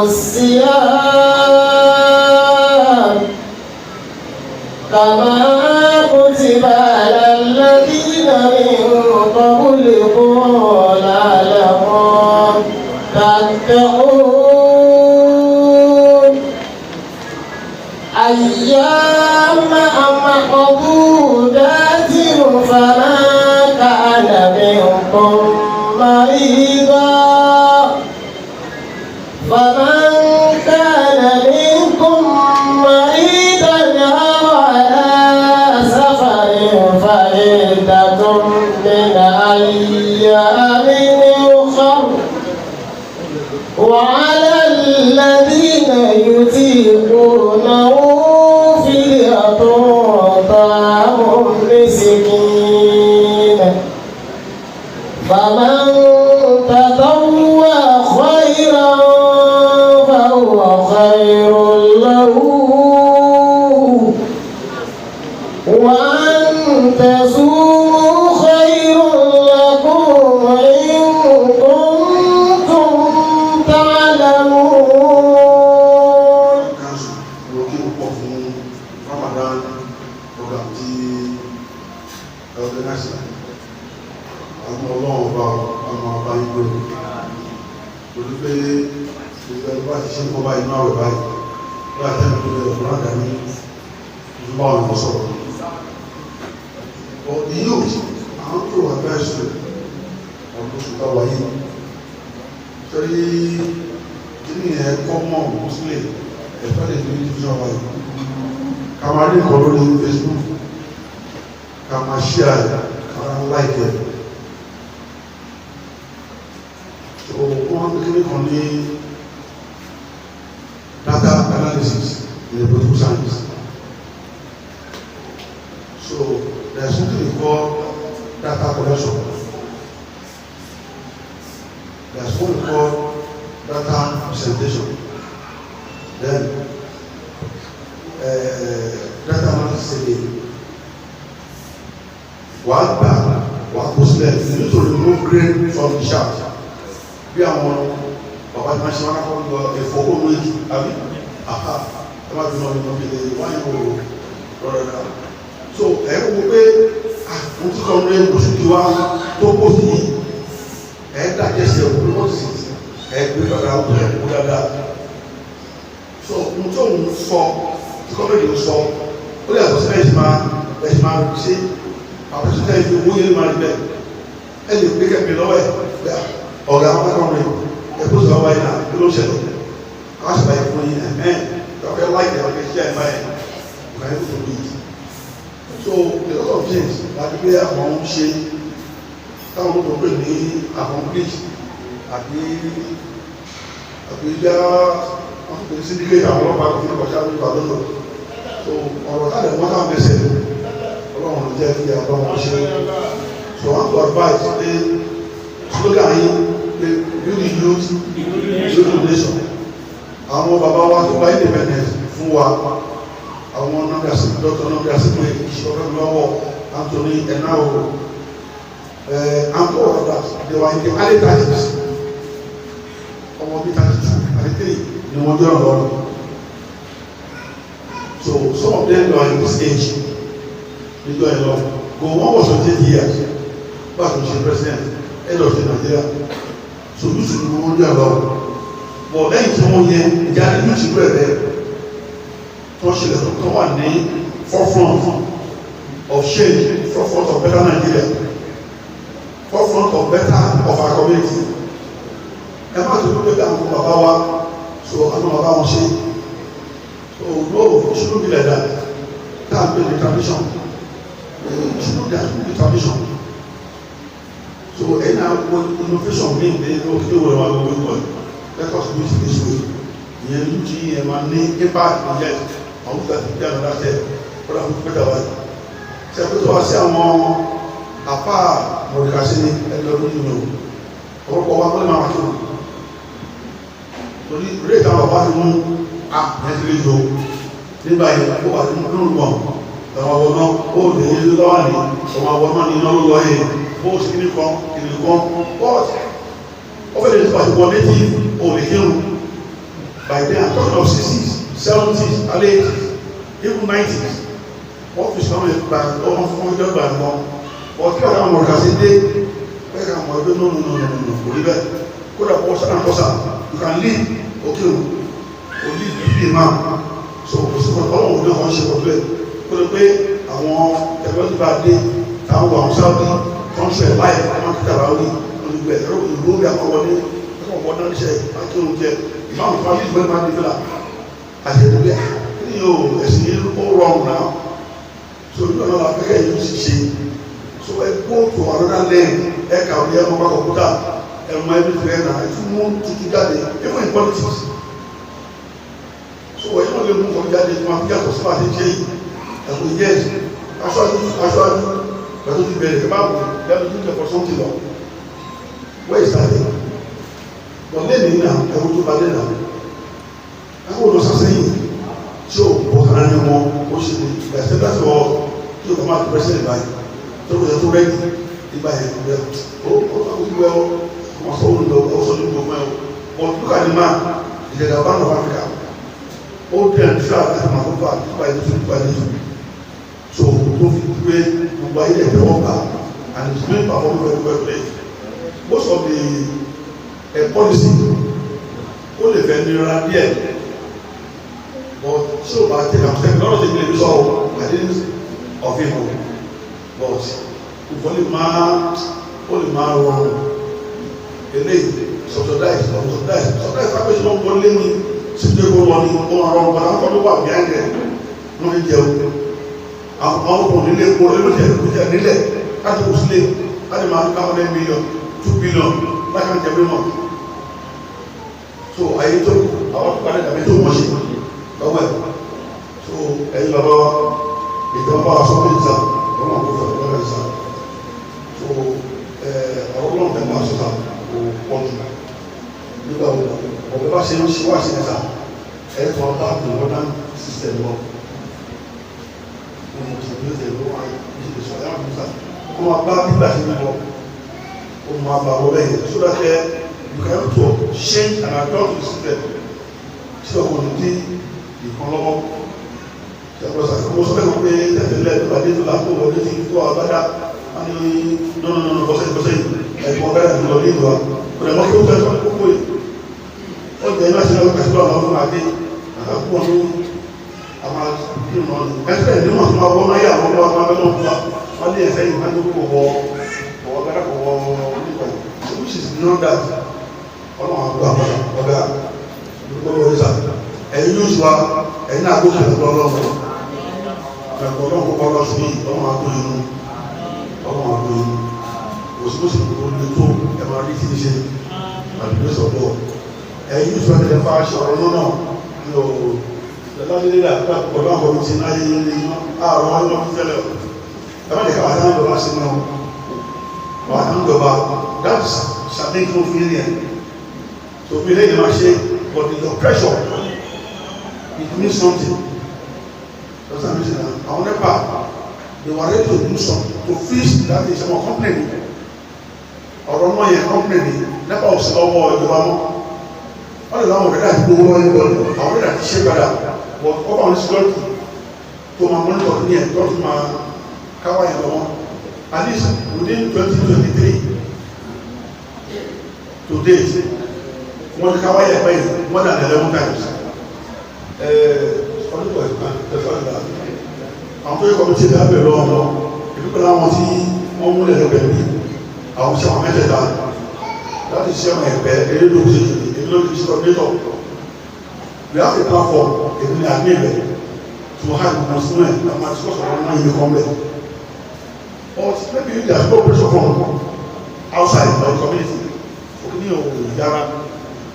الصيام كما كتب على الذين من قبلكم لعلكم تتقون أياما معدودات فمن كان منكم مريضا أو على سفر فعدة من أيام أخر وعلى الذين يطيقونه فدية طعام مسكين فمن تطوع خيرا فهو خير له وأن تصوموا خير لكم إن كنتم تعلمون. Ramadan program tí organize àwọn ọlọ́run ọba ìgbò pẹ̀lú pé ìgbà ìgbà ti ṣe ń kọ́ bá inú àwẹ̀ báyìí wọ́n àtẹ́lẹ̀ tó lè ọ̀pọ̀ láti ní ìjọba ọ̀nà sọ̀rọ̀ but the youth àwọn tó wà bẹ́ẹ̀ ṣe ọdún ṣùgbọ́n wáyé torí kíní ẹ̀ kọ́mọ̀ muslim ẹ̀fẹ́ lè ní ìjọba wáyé ká máa rí nǹkan lórí Facebook ká máa share ká máa like ẹ̀ so wọ́n kíní kan ní data analysis in the political science. So there's something we call data collection. There's what we call data presentation. Then data analysis. One bag, one postlet. You need to remove grain from the shaft. Bí àwọn bàbá tí wọ́n ṣe wọ́n á kọ́ lọ ẹ̀fọ́ owó èjì àbí àhà ẹ má bí wọ́n ní wọ́n fi lè wáyé wò lọ́rọ̀ náà. So ẹ wo pé àwọn tí kan rẹ oṣù tí wá tó kó sí ẹ dájẹ́ sí ẹ̀kú lọ́wọ́ sí ẹ gbé lọ́dà ó bẹ̀rẹ̀ kó dáadáa. So ohun tó ń sọ tí kọ́mẹ́dì ń sọ ó lè àtọ́sí ẹ̀sìn máa ṣe àpẹẹsẹ̀ ẹ̀sìn owó yẹn máa rí bẹ́ẹ̀ ẹ lè gbé kẹ́kẹ́ lọ́wọ́ ẹ̀ ọ̀gá àwọn akọrin ẹ̀kú sọ̀rọ̀ wáyé náà kí ló ṣẹlẹ̀ àwọn àṣàbáyé fún yín ìgbàfẹ́ láìpẹ́ ọ̀gá iṣẹ́ ẹ̀ báyìí ọ̀gá yẹn tó bí i. So a lot of things láti gbé àwọn ń ṣe táwọn olóògbé pè ní accomplish àbí ìjà wọ́n pè ní syndicate àwọn ọlọ́pàá kò fi ní kọjá nípa lọ́nà. So ọ̀rọ̀ táwọn ẹ̀wọ̀n náà mẹ́sẹ̀ ọlọ́run jẹ́ kí àwọn ọmọ ṣe. So wọ́n tó advice pé slogan yìí pé build youth build nation. Àwọn bàbá wa tó gba independence fún wa àwọn nọ́mbàsí dr nọ́mbàsí pé ìṣòro lọ́wọ́ Anthony Enao and all of that they were in the early 30s ọmọ bíi 32 33 ni wọ́n jọ lọ́rùn. So some of them were in this age níjọ́ ẹ̀ lọ go one was 28 years back to the president head of the Nigeria so yusuf ni wọ́n jọ lọ́rùn but lẹ́yìn tí wọ́n yẹ ìjà ní yusuf rẹ̀ rẹ̀ tó ṣẹlẹ̀ tó wà ní forefront of change, forefront of better Nigeria, forefront of better of our community. Ẹ má tó gbé àwọn bàbá wa so àwọn bàbá wọn ṣe so no it shouldn't be like that. That be the tradition. It shouldn't be the tradition. So any innovation mean they know kí wọ́n wá gbogbo ìwọ̀n. Let us do it this way. Ìyẹn ní ti ẹ̀ máa ní impact ìyẹn. Àwọn tó ti gbé àná tẹ kódà fún pẹ́tà wáyé ṣe pé tó wá sí àwọn apá mọ̀lẹ́kàṣí ní ẹgbẹ̀rún nínú ọ̀pọ̀lọpọ̀ wa pẹ́lú máa tó torí rẹ̀ táwọn bàbá ti mú ẹ̀sìlẹ̀ ìjọ nígbà yẹn ó wà nínú lóòrùn àwọn ọmọ náà ó lè ní lọ́wọ́ ní ọmọ àwọn náà ní iná ló lọ yẹn ó sì kí ní kan kìnnì kan bọ́ọ̀tì ó fẹ́ lè tó pàṣípọ̀ létí òlè kírun By then, I'm talking of 60s, 70s, early 80s, even 90s. What is coming by almost by more? But what I'm working as a day, no, leave it. Go to post and post. You can leave, okay, or leave the man. So, all of them want to play. Go to pay, I want the very bad day, I want Saudi, country life, I want to tell you, you go there for one day, what I say, I don't care. If I'm family, when my developer, I said, you it's all wrong now. So you don't know that I use it. So I go to another lane, I can hear my computer, and my friend, I move to that day, even in politics. So I don't move from that day to my get to start in jail. And we yes, actually, but don't be very about that looking for something long. Where is that thing? But then now, I go to Badena. I go to Sassay. So, what can I do more? What should be? That's all. To come out to present by. So, we are too ready. If I have, well, also do well. But look at the man. He's at the Bank of Africa. All the track at my own part by the so, we buy the offer and it's being performed very well. Most of the policy only vendor around here. But so I think I'm saying none of the people saw I didn't of him. But if only man wrong. Subsidized. Sometimes I wish not only me, since they go on around, but I'm going to walk behind them. No, in jail. Àwọn ọmọ nílé epo lóṣèlú nílẹ̀ láti kò sílé láti máa káwọn 10 million 2 billion láti máa tẹ̀lé mọ́. So ayé tó àwọn àpàdé tàbí tó wọ́n ṣe lọ́wọ́ ẹ̀. So ẹ̀yin bàbá wa ìjọba sọ́kè ìta lọ́wọ́ àkókò lọ́wọ́ ìta. So ọ̀rọ̀ náà fẹ́ máa sọ́ta kò pọ̀ jù. Nígbà wo ọ̀gbẹ́ bá ṣe ń ṣe wá sí ẹ̀ta ẹ̀ tó ọba àti modern system lọ. Come about people that so that you can help to change and adopt the system. So when the economy, most people pay that level, but they do not know what they think to our better. And no, like more better than the leader. But I'm not going to go away. All the national capital of my day, I have one. Ẹgbẹ́ ìdí wọn tó máa wọ́n máa yà wọ́n lọ́wọ́ máa bẹ́ẹ̀ lọ́wọ́ wọ́n ní ẹ̀fẹ́ yìí máa ń kó wọ́ gbára kó wọ́ nípa yìí which is not that ọlọ́run àgbà ọ̀gá olùkọ́ ìsà ẹ̀yin yóò ṣùwà ẹ̀yin náà gbókè lọ́wọ́ ọlọ́run kó lọ sí ọlọ́run àgbò inú òsìkòsì kò lè tó ẹ̀ máa rí kí ní ṣe àdúgbò sọ̀tọ̀ ẹ̀yin yóò ṣùwà tẹ̀lé fáṣọ ọ̀rọ̀ náà lọ́dún àgbà pọ̀lú àwọn ọmọ tí náà yé ní ààrùn wọn lọ́pù tẹ́lẹ̀ ẹ̀mọ́ lè káwà náà lọ́wọ́ sí náà wà ní ìjọba that's something fún fún ilẹ̀ so bí lẹ́yìn máa ṣe but the pressure it means something that's what I'm saying àwọn NEPA they were ready to do something to fix that is our company ọ̀rọ̀ náà yẹ company NEPA ò sí lọ́wọ́ ìjọba mọ́ wọ́n lè láwọn ọ̀rẹ́dà ìgbówó lọ́wọ́ ìgbọ́n àwọn ọ̀rẹ́dà ti ṣe padà but ọba àwọn security tó máa monitor ní ẹ̀ tó tún máa káwá yẹn lọ́wọ́ at least within 2023 to date wọ́n ti káwá yẹn pẹ́yì more than 11 times ọdún àwọn tó yẹ kọ́mítì ẹ̀dá bẹ̀rẹ̀ lọ́wọ́ lọ ìdúpẹ́ láwọn tí wọ́n múlẹ̀ lẹ́gbẹ̀ẹ́ bí àwọn iṣẹ́ wọn mẹ́tẹ̀ẹ̀ta láti ṣe ọmọ ẹ̀pẹ́ erédòkè èdèlókè coordinator we have a platform èdè àgbẹ̀rẹ̀ to have a consumer and my discuss on how you come there but maybe there is no pressure from outside the community okini o yara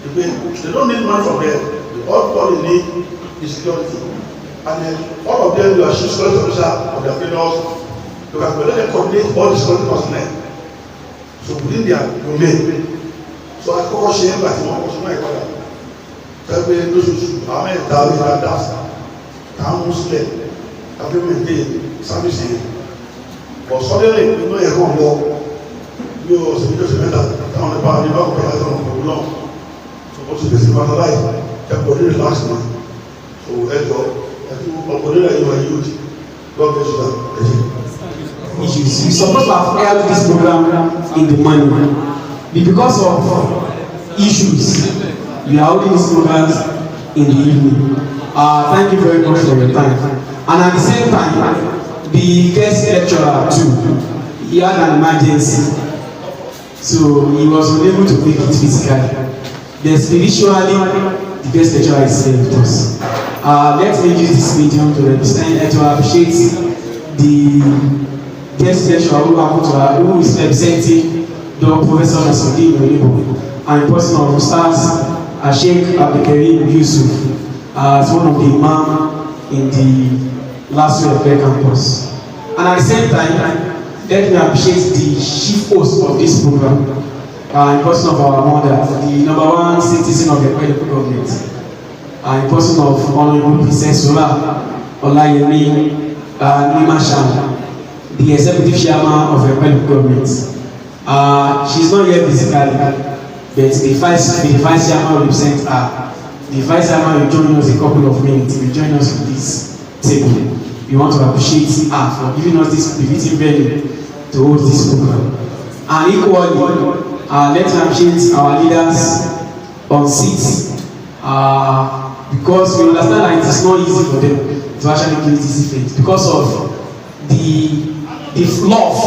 they don't need money from there all they need is security and then all of them you are chief security officer of their vendors you can let them coordinate all the security personnel so within their domain so akọ́kọ́ ṣe nígbà tí wọ́n kọ́ sọ́nà ìpadà tẹ́gbẹ́ lóṣooṣù àwọn mẹ́ta ìlà dáàsì táwọn mùsùlẹ̀ tàbí mẹ́tẹ́ sábìsì but suddenly inú ẹ̀kọ́ ń bọ̀ bí o sì ní oṣù mẹ́ta táwọn nípa ní bá kọ̀ọ̀kan yàtọ̀ òun náà so ó ti bẹ̀sẹ̀ fatalize Coordinator last month. So Coordinator you are youth. God bless you. Issues. We supposed to have held this program in the morning. Because of issues, we are holding these programs in the evening. Thank you very much for your time. And at the same time, the guest lecturer too, he had an emergency, so he was unable to make it physically. Then spiritually, the guest lecturer is here with us. Let me use this medium to represent and to appreciate the guest lecturer who is representing the Professor Nasruddin Oyinbo and the person of Ustaz Sheikh Abdulkarim Yusuf as one of the imam in the last year of their campus. And at the same time, let me appreciate the chief host of this program, in person of our mother, the #1 citizen of the Epe government, in person of Honorable Princess Sola Olayemi Nimashan, the executive chairman of the Epe government. She's not here physically, but the vice chairman will represent her. The vice chairman will join us a couple of minutes. Will join us with this table. We want to appreciate her for giving us this befitting venue to hold this program. And equally, let's appreciate our leaders on seats, because we understand that it is not easy for them to actually give this event because of the love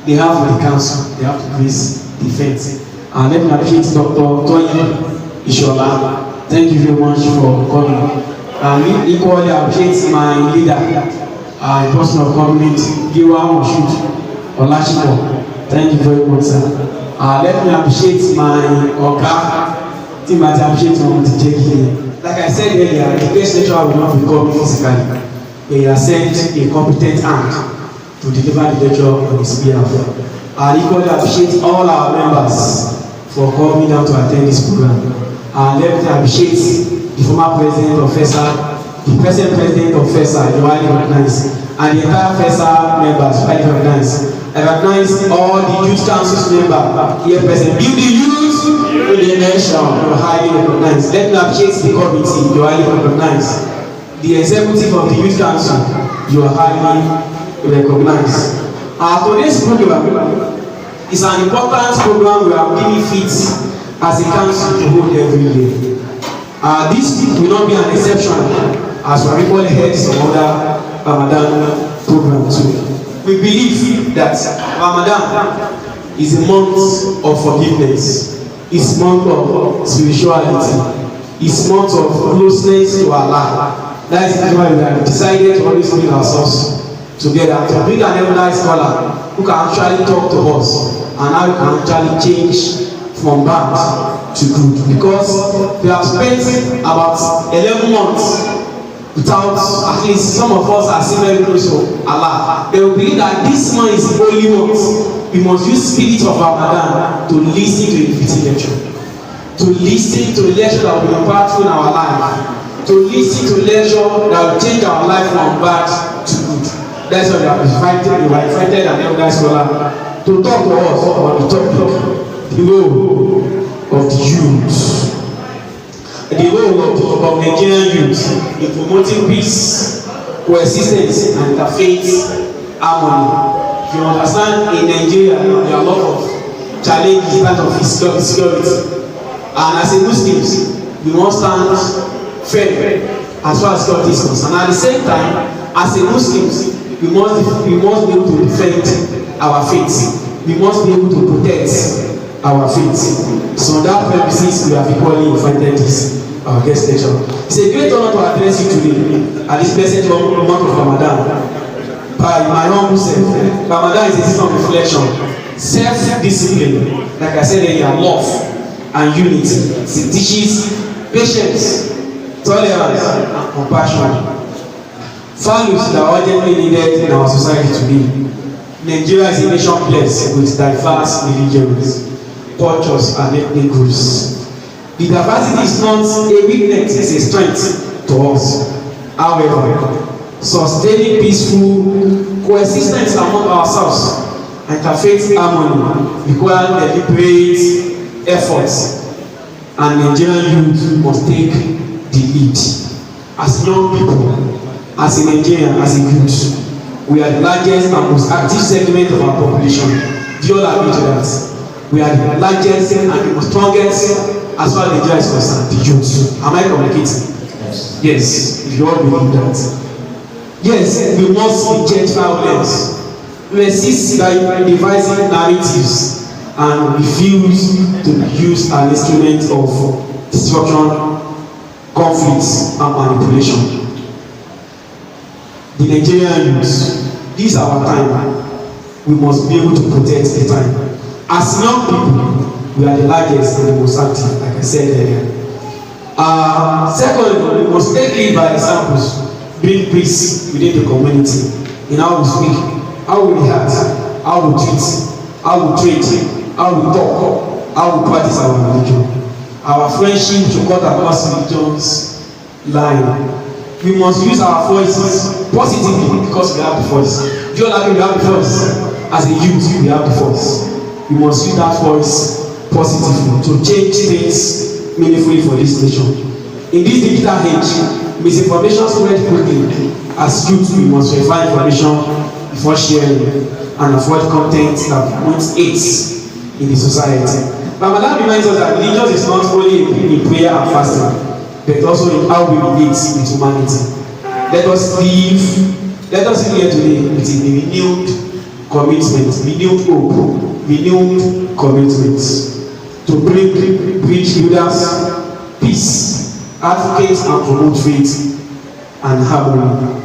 they have for the council. They have to grace the event. And let me appreciate Dr. Toyin Ishola. Thank you very much for coming. And equally appreciate my leader, in person of government, Giwa Moshood Olashiko. Thank you very much, sir. Let me appreciate my Oga. Team I appreciate from the JK. Like I said earlier, the guest lecturer will not be coming physically. He has sent a competent hand to deliver the lecture on his behalf. I equally appreciate all our members for coming down to attend this program. And let me appreciate the former president of FESA, the present president of FESA, you are recognized, and the entire FESA members, I recognize. I recognize all the youth council's members here present. Build the youth in the nation, you are highly recognized. Let me appreciate the committee, you are highly recognized. The executive of the youth council, you are highly recognized. Today's program is an important program we are giving fit as a council to hold every year. This will not be an exception as we are equally held some other Ramadan program too. We believe that Ramadan is a month of forgiveness, it's a month of spirituality, it's a month of closeness to Allah. That is why we have decided to always bring ourselves together to bring an elderly scholar who can actually talk to us and how we can actually change from bad to good, because we have spent about 11 months without, at least some of us are still very close to Allah. They will believe that this month is the holy month. We must use spirit of Ramadan to listen to a fitting lecture, to listen to a lecture that will be impactful in our life, to listen to a lecture that will change our life from bad to good. That's why we have invited an elder scholar to talk to us on the topic, the role of the youth, the role of Nigerian youth in promoting peace, coexistence, and interfaith harmony. If you understand, in Nigeria there are a lot of challenges in terms of security, and as a Muslims we must stand firm as far as security is concerned. And at the same time, as a Muslims we must be able to defend our faith. We must be able to protect our faith. So on that purposes, we have equally invited our guest lecturer. It's a great honor to address you today at this blessed month of Ramadan. By my humble self, Ramadan is a season of reflection, self-discipline, like I said earlier, love and unity. It teaches patience, tolerance, and compassion. Values that are urgently needed in our society today. Nigeria is a nation blessed with diverse religions, cultures, and ethnic groups. The diversity is not a weakness, it's a strength to us. However, sustaining peaceful coexistence among ourselves and interfaith harmony require deliberate efforts, and Nigerian youth must take the lead. As young people, as a Nigerian, as a youth, we are the largest and most active segment of our population. Do you all agree to that? We are the largest and the most strongest as far as Nigeria is concerned, the youth. Am I communicating? Yes, if you all believe that. Yes, we must reject violence. Resist devising narratives and refuse to use an instrument of destruction, conflicts, and manipulation. The Nigerian youth, this is our time. We must be able to protect the time. As young people, we are the largest and the most active, like I said earlier. Secondly, we must take lead by examples, bring peace within the community in how we speak, how we react, how we treat, how we trade, how we talk, how we practice our religion. Our friendship should cut across religions line. We must use our voices positively because we have the voice. Do you all agree we have the voice? As a youth, we have the voice. We must use that voice positively to change things meaningfully for this nation. In this digital age, misinformation spread quickly. As youth, we must verify information before sharing and avoid content that promotes hate in the society. Ramadan reminds us that religion is not only in prayer and fasting, but also in how we relate with humanity. Let us live here today with a renewed commitment, renewed hope, renewed commitment to bridge builders, peace, advocate and promote faith and harmony.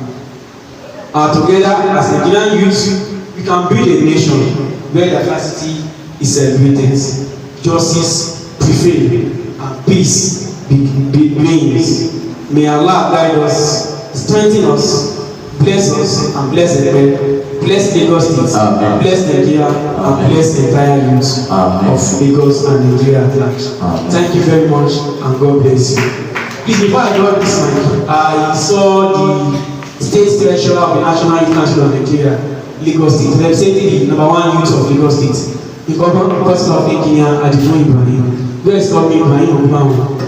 Together as Nigerian youth, we can build a nation where diversity is celebrated, justice prevail, and peace reigns. May Allah guide us, strengthen us, bless us, and bless Epe, bless Lagos State, and bless Nigeria, and bless the entire youth of Lagos and Nigeria at large. Thank you very much, and God bless you. Please, before I drop this mic, I saw the State Treasurer of the National Youth Council of Nigeria, Lagos State, representing the #1 youth of Lagos State, the person of Nycn Epe. Where is Comrade Moibi Ibrahim?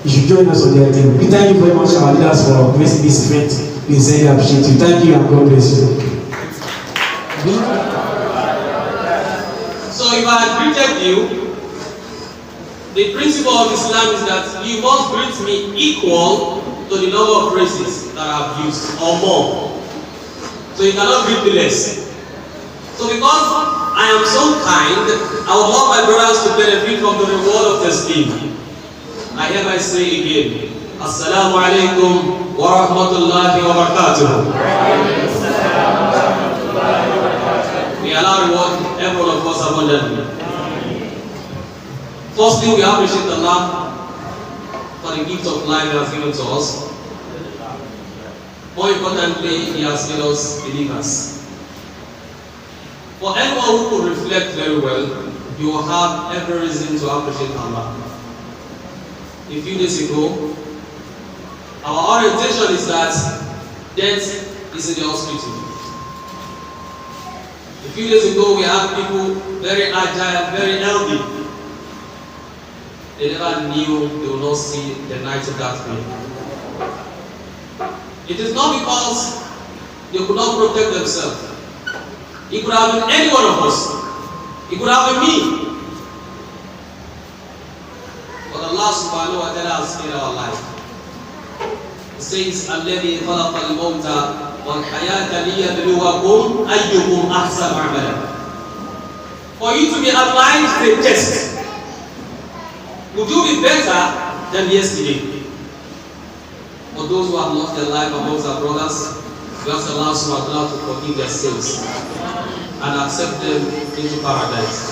You should join us on the team. We thank you very much, our leaders, for gracing this event. We sincerely appreciate you. Thank you, and God bless you. So if I had greeted you, the principle of Islam is that you must greet me equal to the number of phrases that I have used, or more. So you cannot greet me less. So because I am so kind, I would love my brothers to benefit from the reward of this team. I hereby say again, Assalamu alaikum wa rahmatullahi wa barakatuh. May Allah reward every one of us abundantly. Firstly, we appreciate Allah for the gift of life He has given to us. More importantly, He has made us believers. For anyone who could reflect very well, you will have every reason to appreciate Allah. A few days ago, our orientation is that death is in the hospital. A few days ago, we had people very agile, very healthy. They never knew they would not see the night of that day. It is not because they could not protect themselves. It could have been any one of us. It could have been me. But Allah subhanahu wa ta'ala has made our life. He says, الَّذِي خَلَقَ الْمَوْتَ وَالْحَيَاةَ لِيَبْلُوَكُمْ أَيُّكُمْ أَحْسَنُ عَمَلًا. For you to be alive is a test. Would you be better than yesterday? For those who have lost their life amongst our brothers, we ask Allah subhanahu wa ta'ala to forgive their sins and accept them into paradise.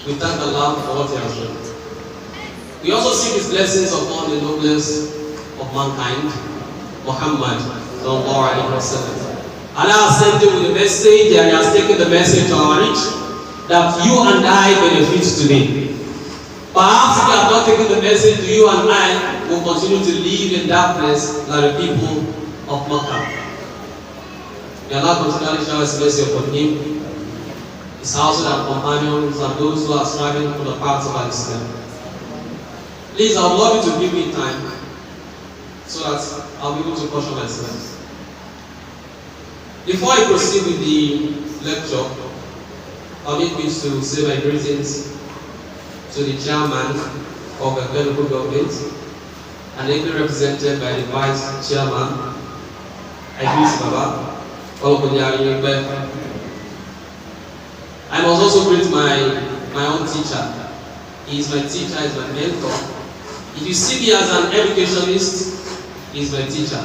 We thank Allah for what He has done. We also seek His blessings upon the noblest of mankind, Muhammad sallallahu alaihi wasallam. Allah has sent him with a message, and He has taken the message to our reach that you and I benefit today. Perhaps if you have not taken the message to you and I, will continue to live in darkness like the people of Makkah. May Allah continually shower His mercy upon him, his household and companions, and those who are striving for the paths of Islam. Please, I would love you to give me time so that I'll be able to caution myself. Before I proceed with the lecture, I'll need me to say my greetings to the chairman of the local government and ably represented by the vice chairman, Idris Baba. I must also greet my own teacher. He is my teacher, he is my mentor. If you see me as an educationist, he is my teacher.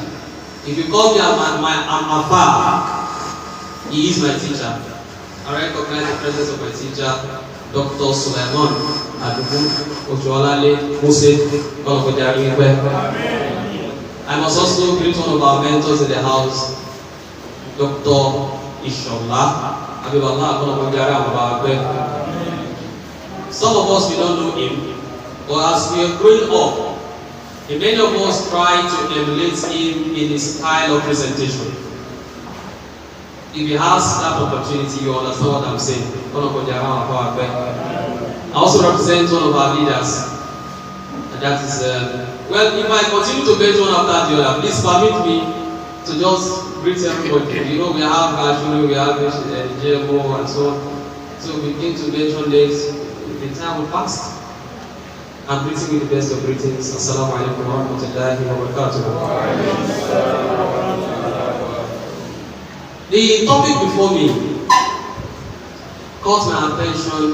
If you call me I'm Afa, he is my teacher. I recognize the presence of my teacher, Dr. Sulaiman Adubu Ojualale Mose. I must also greet one of our mentors in the house, Dr. Ishola. Some of us, we don't know him, but as we are growing up, many of us try to emulate him in his style of presentation. If you have that opportunity, you understand what I'm saying. I also represent one of our leaders, and that is, well, if I continue to mention one after the other, please permit me to just greet everybody. You know, we have Gajuru, we have JMO, and so on. So we begin to mention this, the time will pass. I'm greeting you the best of greetings. Assalamu alaikum wa rahmatullahi wa barakatuh. The topic before me caught my attention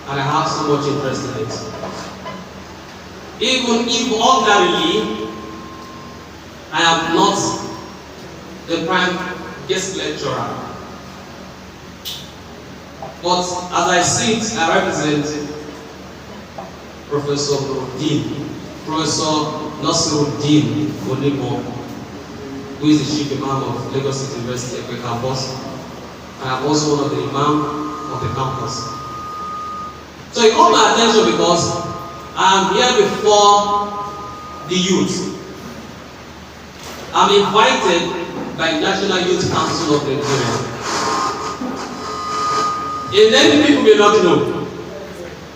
and I have so much interest in it. Even if ordinarily I am not the prime guest lecturer, but as I sit, I represent Professor Nasiruddin Olimo, who is the Chief Imam of Lagos State University Epe Campus, and I'm also one of the Imam of the campus. So it caught my attention because I am here before the youth. I'm invited by National Youth Council of Nigeria. And many people may not know,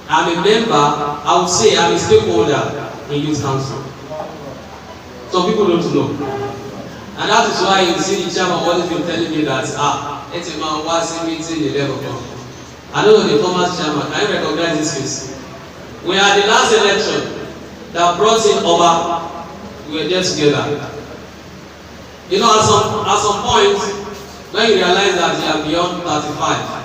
I'm a member, I would say I'm a stakeholder in Youth Council. Some people don't know. And that is why you see the chairman always been telling me that, it's a man was meeting the level of. I don't know the former chairman, can you recognize this face? We had the last election that brought in Oba, we were there together. You know, at some point, when you realize that you are beyond 35,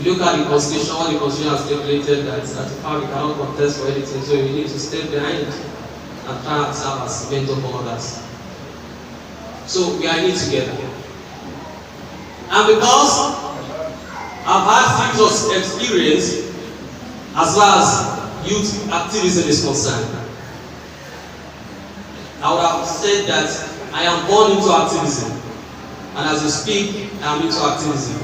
you look at the constitution, what the constitution has stipulated that 35 you cannot contest for anything, so you need to step behind and try and serve as mentor for others. So we are in it together. And because I've had previous experience as far as youth activism is concerned, I would have said that I am born into activism, and as you speak, I am into activism.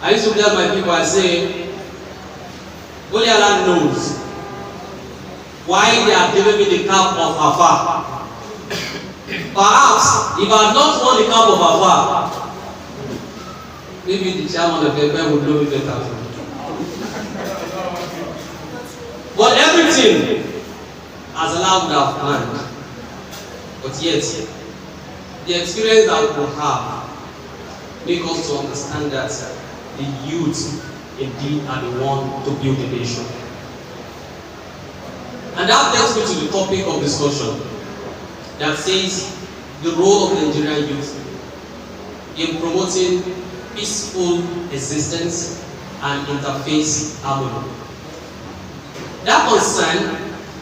I used to tell my people, I say, only Allah knows why they are giving me the cap of Afa. Perhaps, if I had not won the cap of Afa, maybe the chairman of Epe would know me better. But everything, as Allah would have planned. But yet, the experience that we have make us to understand that the youth indeed are the one to build the nation. And that takes me to the topic of discussion that says the role of the Nigerian youth in promoting peaceful existence and interfaith harmony. That concern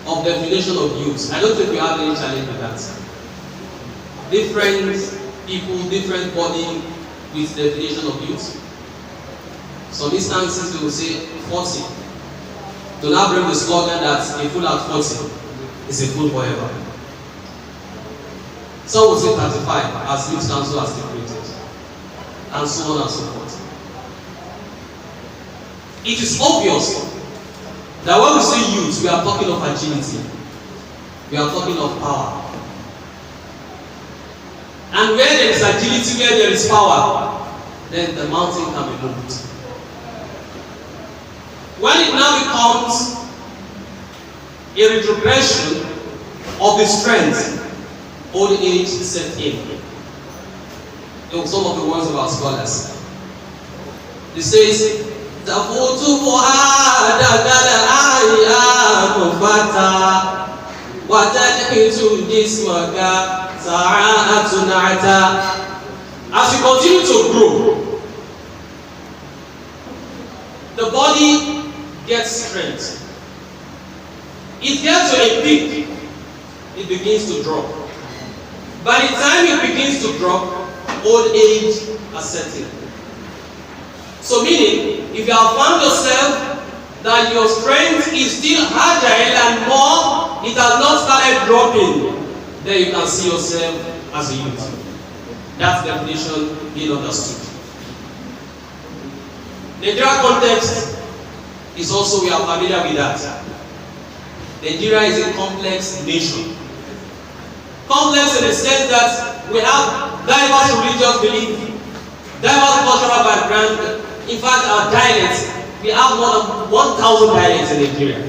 of definition of youth, I don't think we have any challenge with that. Different people, different body with definition of youth. Some instances they will say 40. Do not bring the slogan that a fool at 40 is a fool forever. Some will say 35 as Youth Council has stipulated, and so on and so forth. It is obvious that when we say youth, we are talking of agility, we are talking of power. And where there is agility, where there is power, then the mountain can be moved. When it now becomes a retrogression of the strength old age set in. Some of the words of our scholars. It says, "Tafutu fuhadaka al-ayyam fata wa tadhitu jismaka sa'atun ata." As you continue to grow, the body gets strength. It gets to a peak, it begins to drop. By the time it begins to drop, old age has set in. So meaning, if you have found yourself that your strength is still agile and more, it has not started dropping, then you can see yourself as a youth. That definition being understood. Nigeria context is also, we are familiar with that. Nigeria is a complex nation. Complex in the sense that we have diverse religious belief, diverse cultural background. In fact, our dialects, we have more than 1,000 dialects in Nigeria.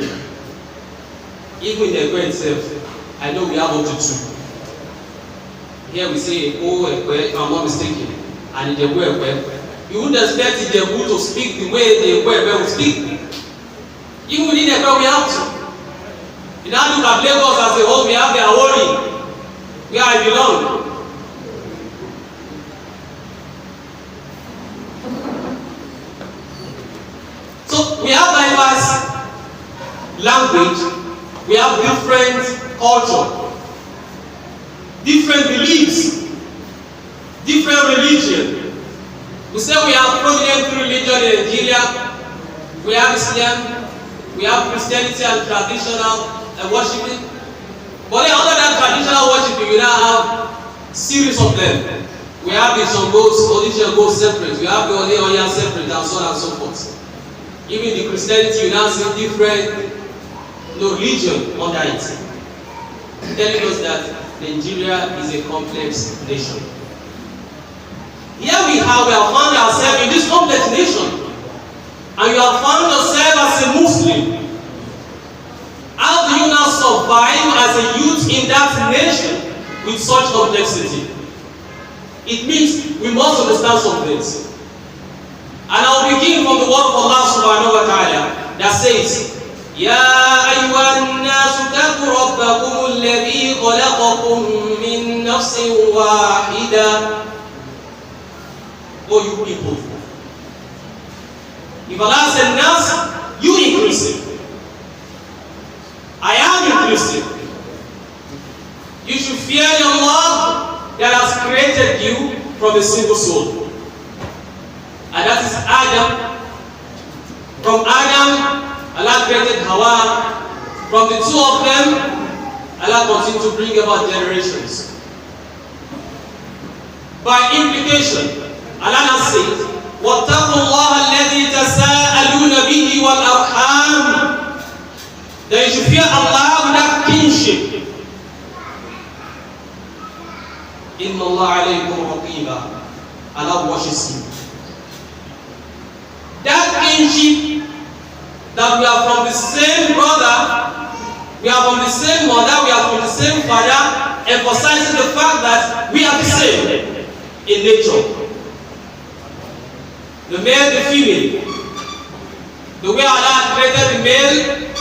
Even in the Epe itself, I know we have up to 2. Here we say Epo, Epe, if I'm not mistaken, and in the Epe, you wouldn't expect the Epe to speak the way the Epe will speak. Even within Epe, we have to. You now look at Lagos as a whole, we have the Awori, where I belong. So we have diverse language, we have different culture, different beliefs, different religion. We say we have prominent religion in Nigeria. We have Islam, we have Christianity and traditional worshiping. But other than traditional worshiping, we now have series of them. We have the Shangos, Odisha separate, we have the Oya separate, and so on and so forth. Even the Christianity, you now see different religion under it. Telling us that Nigeria is a complex nation. Here we have found ourselves in this complex nation. And you have found yourself as a Muslim. How do you now survive as a youth in that nation with such complexity? It means we must understand some things. And I'll begin from the word of Allah subhanahu wa ta'ala that says, يا أيها الناس اتقوا ربكم الذي خلقكم من نفس واحدة. Oh, you people. If Allah said nas, you inclusive. I am inclusive. You should fear your Lord that has created you from a single soul. And that is Adam. From Adam, Allah created Hawa. From the two of them, Allah continued to bring about generations. By implication, Allah now says, وَاتَّقُوا اللَّهَ الَّذِي تَسَاءَلُونَ بِهِ وَالْأَرْحَامِ. That you should fear Allah with that kinship. إِنَّ اللَّهَ عَلَيْكُمْ رَقِيبًا. Allah washes you. That kinship, that we are from the same brother, we are from the same mother, we are from the same father, emphasizing the fact that we are the same in nature. The male, the female. The way Allah created the male,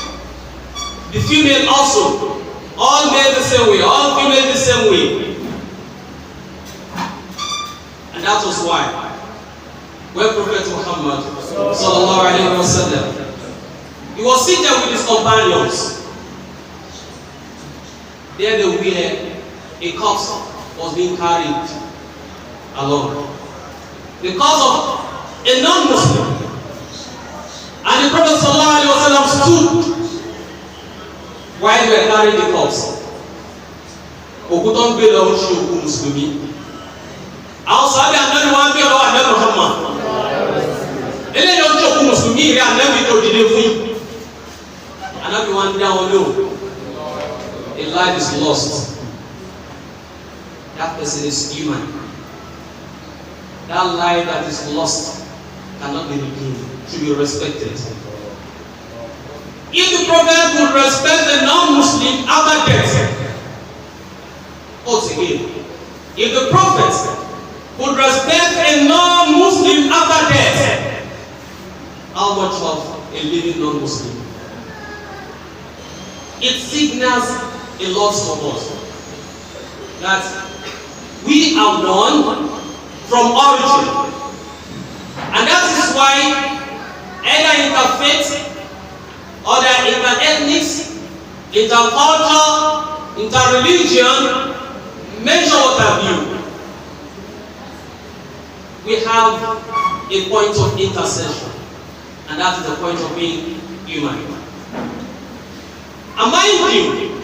the female also. All male the same way, all female the same way. And that was why when Prophet Muhammad sallallahu alaihi wasallam, he was seated with his companions. There they were, a corpse was being carried along. The cause of a non-Muslim. And the Prophet sallallahu alaihi wasallam stood while they were carrying the corpse. Okuton gbé lọ ṣe òkú Mùsùlùmí. Àwọn sàbí ànábì wọn gbé lọ́wọ́ ànábì Muhammad. Eléyìí ó ṣe òkú Mùsùlùmí rí ànábì tó dìde fún yìí. Ànábì wọn dá wọn lóhùn. A life is lost. That person is human. That life that is lost cannot be redeemed, should be respected. if the Prophet would respect a non-Muslim after death, once again, if the Prophet would respect a non-Muslim after death, how much of a living non-Muslim? It signals a lot to us that we are one from origin, and that is why either interfaith, other interethnics, interculture, interreligion, measure what have you, we have a point of intersection, and that is the point of being human. And mind you,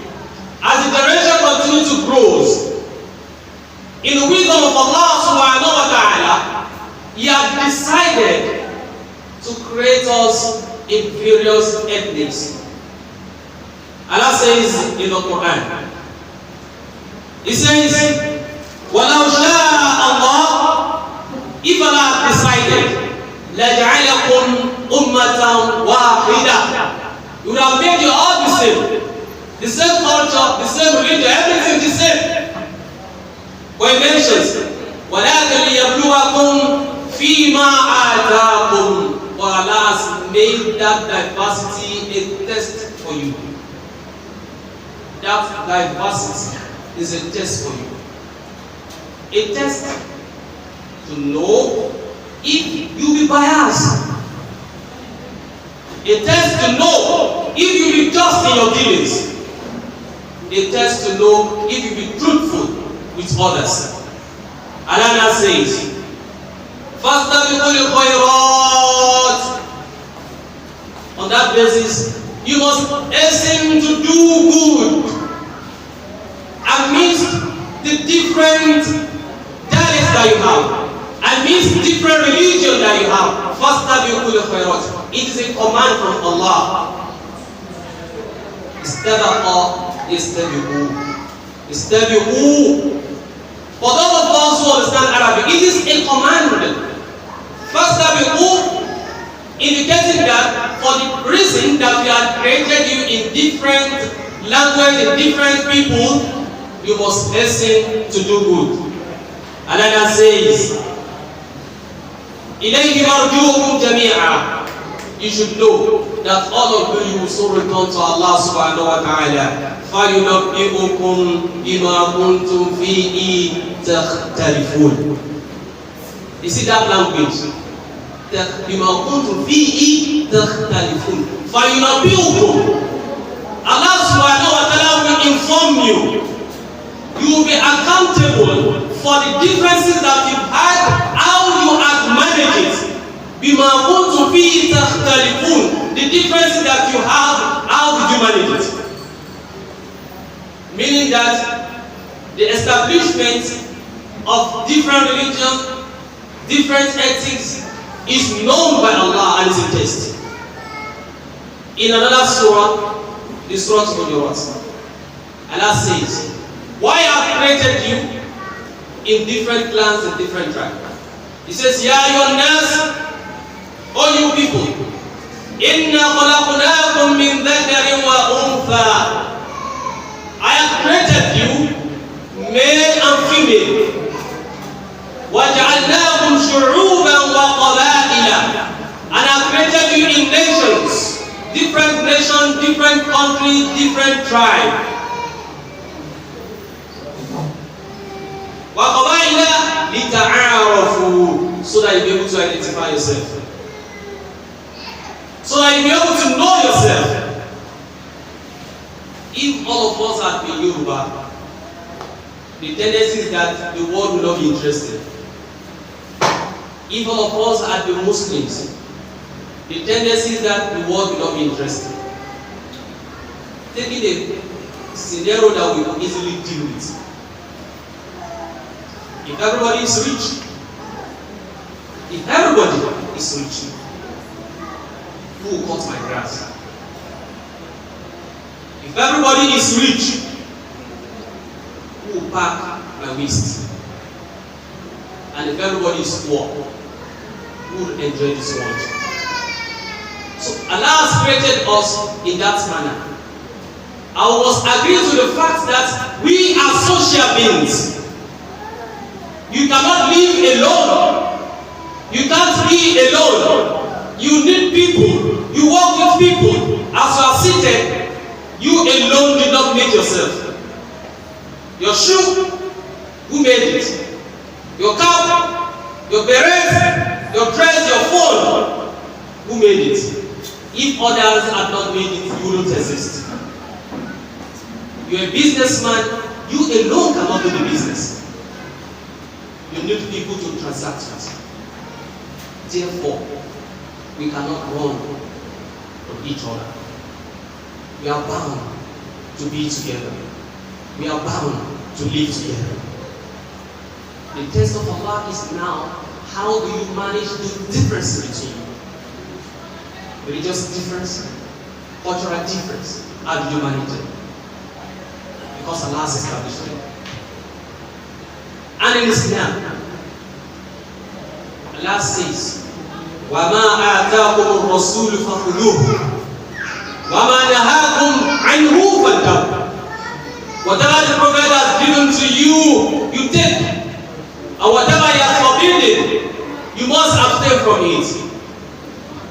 as the generation continues to grow, in the wisdom of Allah subhanahu wa ta'ala, He has decided to create us in various ethnics. Allah says in the Quran, He says, وَلَوْ شَاءَ اللَّهُ, if Allah decided, لَجَعَلَكُمْ أُمَّةً وَاحِدَةً, He would have made you all the same culture, the same religion, everything the same. But He mentions, وَلَكِنْ لِيَبْلُوَكُمْ فِي مَا آتَاكُمْ, but Allah has made that diversity a test for you. That diversity is a test for you. A test to know if you be biased. A test to know if you be just in your dealings. A test to know if you be truthful with others. Allah says, فَاسْتَبِقُوا الْخَيْرَاتِ. On that basis, you must hasten to do good amidst the different dialects that you have, amidst different religion that you have. فَاسْتَبِقُوا الْخَيْرَاتِ. It is a command from Allah. Istabiqu. For those of us who understand Arabic, it is a command. Fastabiqu, indicating that for the reason that we have created you in different language, in different people, you must hasten to do good. Allah says, إِلَيْهِ مَرْجُوكُمْ جَمِيعًا. You should know that all of you will soon return to Allah subhanahu wa ta'ala. فَيُنَبِّئُكُمْ بِمَا كُنْتُمْ فِيهِ تَخْتَلِفُونَ. You see that language? بِمَا كُنْتُمْ فِيهِ تَخْتَلِفُونَ. فَيُنَبِّئُكُمْ. Allah subhanahu wa ta'ala will inform you. You will be accountable for the differences that you've had, how you have managed it. بِمَا كُنْتُمْ فِيهِ تَخْتَلِفُونَ. The differences that you have, how did you manage it? Meaning that the establishment of different religions, different ethics is known by Allah and is a test. In another surah, the Surah Al-Hujurat, Allah says, why I have created you in different clans and different tribes? He says, Ya ayyuhan nas, all you people, inna khalaqnakum min dhakarin wa untha. I have created you, male and female. وَجَعَلْنَاهُمْ شُعُوبًا وَقَبَائِلًا. And I have created you in nations, different nations, different countries, different tribes. وَقَبَائِلًا لِتَعَارَفُوا, so that you'll be able to identify yourself. So that you'll be able to know yourself. If all of us had been Yoruba, the tendency is that the world will not be interested. If all of us had been Muslims, the tendency is that the world will not be interested. Taking a scenario that we can easily deal with. If everybody is rich, who will cut my grass? If everybody is rich, who will pack my waste? And if everybody is poor, who will enjoy this world? So Allah has created us in that manner. I must agree to the fact that we are social beings. You cannot live alone. You can't be alone. You need people. You work with people. As you are seated, you alone did not make yourself. Your shoe, who made it? Your cap, your beret, your dress, your phone, who made it? If others had not made it, you wouldn't exist. You're a businessman, you alone cannot do the business. You need people to transact with. Therefore, we cannot run from each other. We are bound to be together. We are bound to live together. The test of Allah is now, how do you manage the difference between religious difference, cultural difference? How do you manage it? Because Allah has established it. And in Islam, Allah says, وَمَا آتَاكُمُ الرَّسُولُ فَخُذُوهُ وَمَا نَهَاكُمْ عَنْهُ فَانْتَهُوا. Whatever the Prophet has given to you, you take. And whatever he has forbidden, you must abstain from it.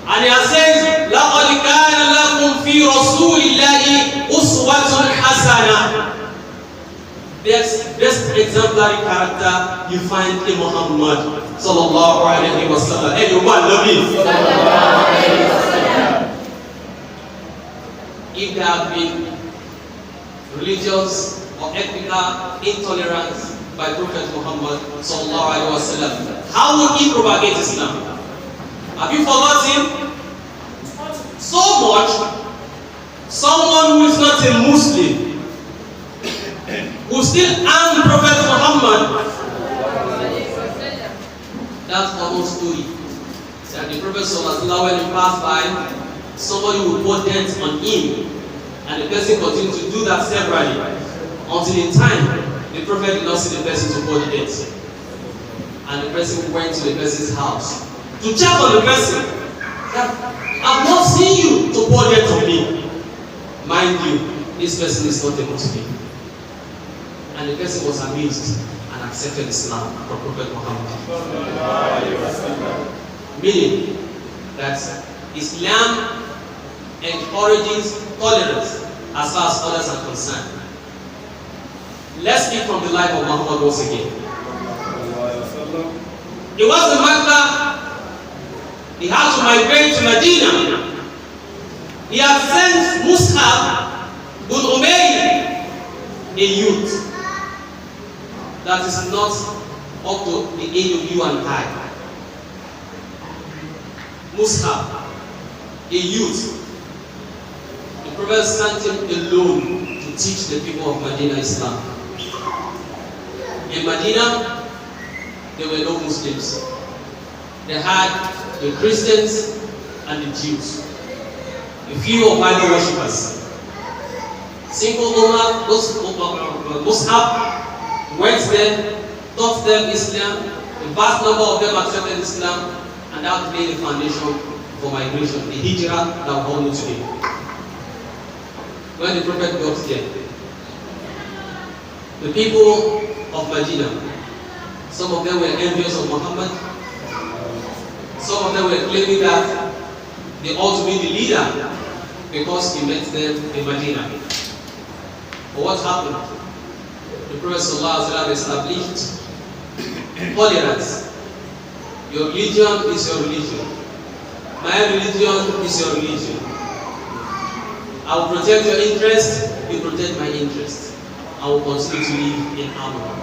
And he has said, لَقَدْ كَانَ لَكُمْ فِي رَسُولِ اللَّهِ أُسْوَةٌ حَسَنَةٌ. Best exemplary character you find in Muhammad sallallahu alayhi wa sallam. Anyone love him? If there have been religious or ethnical intolerance by Prophet Muhammad sallallahu alayhi wa sallam, how would he propagate Islam? Have you forgotten? So much, someone who is not a Muslim who still harm Prophet Muhammad. That's common story. That the Prophet sallallahu alaihi wasallam, when he passed by, somebody would pour dent on him, and the person continued to do that severally until in time the Prophet did not see the person to pour the dent, and the person went to the person's house to check on the person. That, I've not seen you to pour dent on me. Mind you, this person is not a Muslim. And the person was amazed and accepted Islam from Prophet Muhammad. Meaning that Islam encourages tolerance as far as others are concerned. Let's speak from the life of Muhammad once again. He was in Mecca. He had to migrate to Medina. He had sent Mus'ab bin Umayr, a youth that is not up to the age of you and I. Mus'ab, a youth. The Prophet sent him alone to teach the people of Medina Islam. In Medina, there were no Muslims. They had the Christians and the Jews, a few of idol worshippers. Single Mus'ab went there, taught them Islam. A vast number of them accepted Islam, and that laid the foundation for migration, the hijrah that we all know today. When the Prophet got there, the people of Medina, some of them were envious of Muhammad. Some of them were claiming that they ought to be the leader because he met them in Medina. But what happened? The Prophet ﷺ established tolerance. Your religion is your religion. My religion is your religion. I will protect your interest, you protect my interest. I will continue to live in harmony.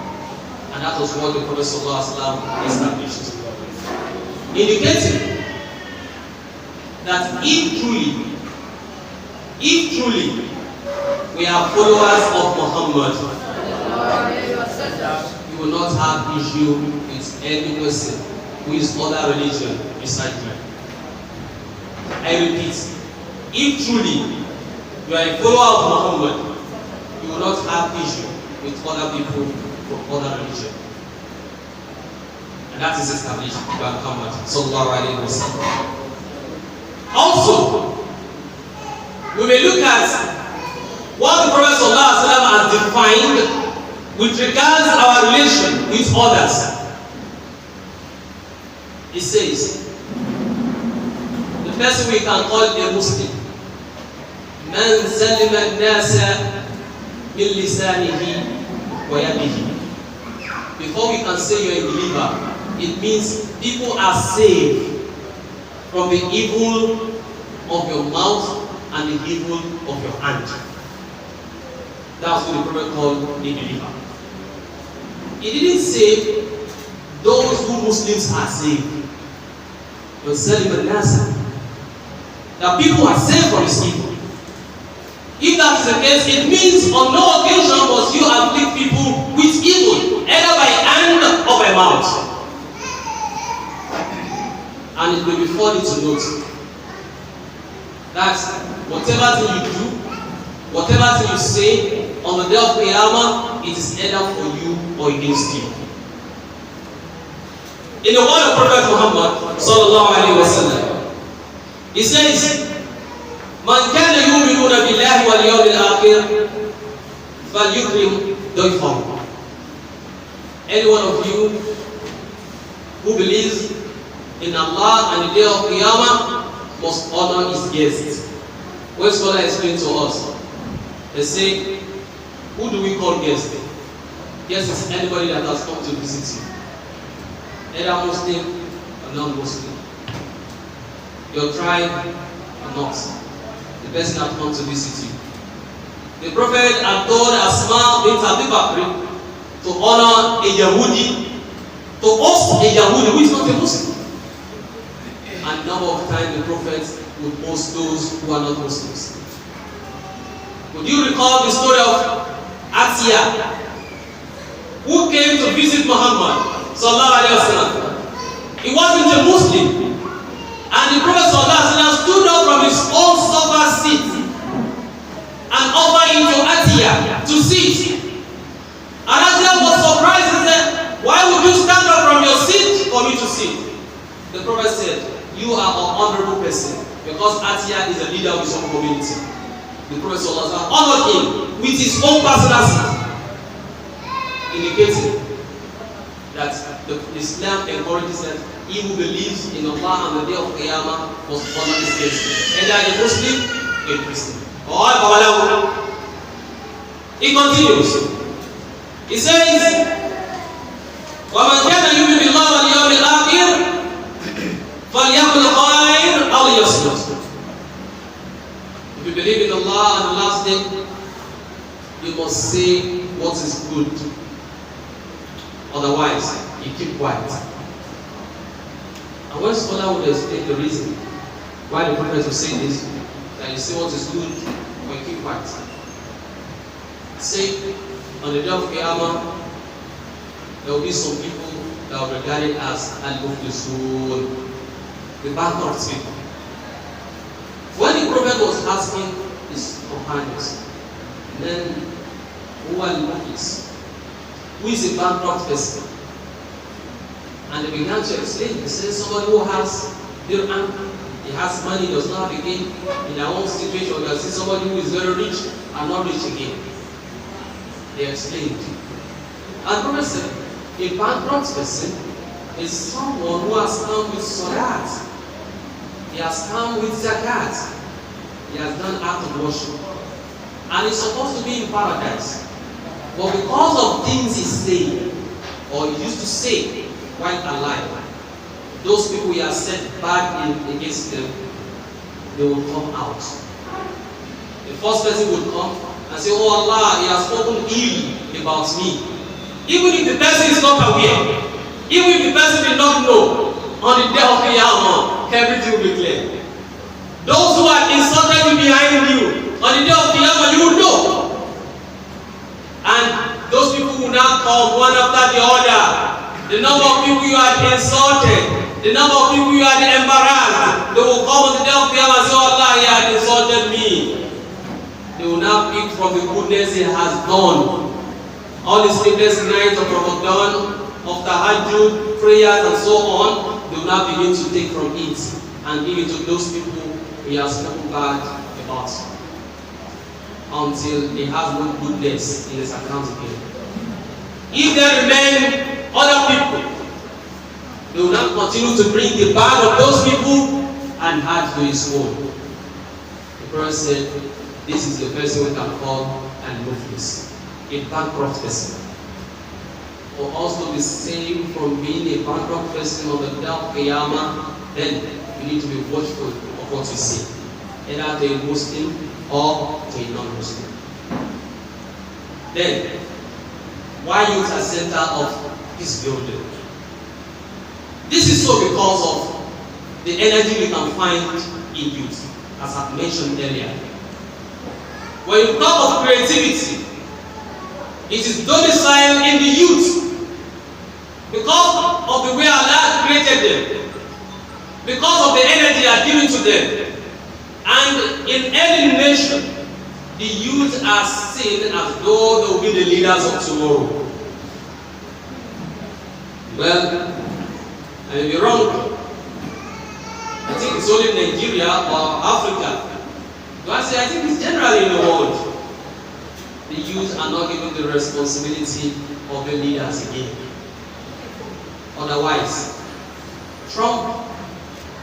And that was what the Prophet ﷺ established. Indicating that if truly we are followers of Muhammad, you will not have issue with any person who is other religion beside you. I repeat, if truly you are a follower of Muhammad, you will not have issue with other people from other religion. And that is established by Muhammad sallallahu alaihi wasallam. Also, we may look at what the Prophet ﷺ has defined with regards to our relation with others. He says, the person we can call a Muslim, man salima an-nasa min lisanihi wa yadihi. Before we can say you're a believer, it means people are saved from the evil of your mouth and the evil of your hand. That's what the Prophet called a believer. He didn't say those who Muslims are saved. But that people are saved from this evil. If that is the case, it means on no occasion must you afflict people with evil, either by hand or by mouth. And it will be funny to note that whatever thing you do, whatever thing you say, on the day of Qiyamah, it is either for you or against you. In the word of Prophet Muhammad sallallahu alaihi wasallam, he says, "Man kana yu'minuna billahi wal yawmil akhir, falyukrim dayfahu." Any one of you who believes in Allah and the day of Qiyamah must honor his guests. When scholars explain to us, they say, who do we call guest? Guest is anybody that has come to visit you, either Muslim or non-Muslim, your tribe or not, the person that comes to visit you. The Prophet had told Asma bint Abi Bakr to honor a Yahudi, to host a Yahudi who is not a Muslim. And a number of times the Prophet would host those who are not Muslims. Would you recall the story of Atiyah, who came to visit Muhammad sallallahu alaihi wasallam? He wasn't a Muslim, and the Prophet sallallahu alaihi wasallam stood up from his own sofa seat and offered him to Atiyah to sit. And Atiyah was surprised and said, "Why would you stand up from your seat for me to sit?" The Prophet said, "You are an honorable person because Atiyah is a leader of his own community." The Prophet ﷺ honored him with his own personal seat, indicating that the Islam encourages that he who believes in Allah and the day of Qiyamah must honor his guests, either a Muslim or a Christian. He continues. He says, وَمَنْ كَانَ يُؤْمِنُ بِاللَّهِ وَالْيَوْمِ الْآخِرِ فَلْيَقُلْ خَيْرًا أَوْ لِيَصْمُتْ. If you believe in Allah and the last day, you must say what is good. Otherwise, you keep quiet. And when scholar would explain the reason why the Prophet will say this, that you say what is good or you keep quiet. Say, on the day of Qiyamah, there will be some people that are regarded as al-muflisun, the bankrupt people. When the Prophet was asking his companions, then who are the who is a bankrupt person? And they began to explain. They said somebody who has dirham, he has money, does not have again. In our own situation, we see somebody who is very rich and not rich again. They explained. And the Prophet said, a bankrupt person is someone who has come with salat. He has come with zakat. He has done act of worship. And he's supposed to be in paradise. But because of things he said, or he used to say while alive, those people he has set bad in against them, they will come out. The first person would come and say, "Oh Allah, he has spoken ill about me." Even if the person is not aware, even if the person did not know, on the day of Qiyamah, everything will be clear. Those who are insulted you behind you, on the day of Qiyamah, you will know. And those people will now come one after the other. The number of people you had insulted, the number of people you had embarrassed, they will come on the day of Qiyamah and say, "Oh Allah, he had insulted me." They will now pick from the goodness he has done. All the sleepless nights of Ramadan, of Tahajjud, prayers and so on, they will now begin to take from it and give it to those people he has spoken bad about. until he has no goodness in his account again. If there remain other people, they will not continue to bring the bag of those people and add to his own. The Prophet said, this is the person we can call an muflis, a bankrupt person. For us to be saved from being a bankrupt person on the day of Qiyamah, then we need to be watchful of what we say, either to a Muslim or to a non-Muslim. Then, why youth are center of this building? This is so because of the energy we can find in youth, as I've mentioned earlier. When you talk of creativity, it is domiciled in the youth because of the way Allah created them, because of the energy they are giving to them. And in any nation, the youth are seen as though they will be the leaders of tomorrow. Well, I may be wrong. I think it's only Nigeria or Africa. Do I say I think it's generally in the world. The youth are not given the responsibility of the leaders again. Otherwise, Trump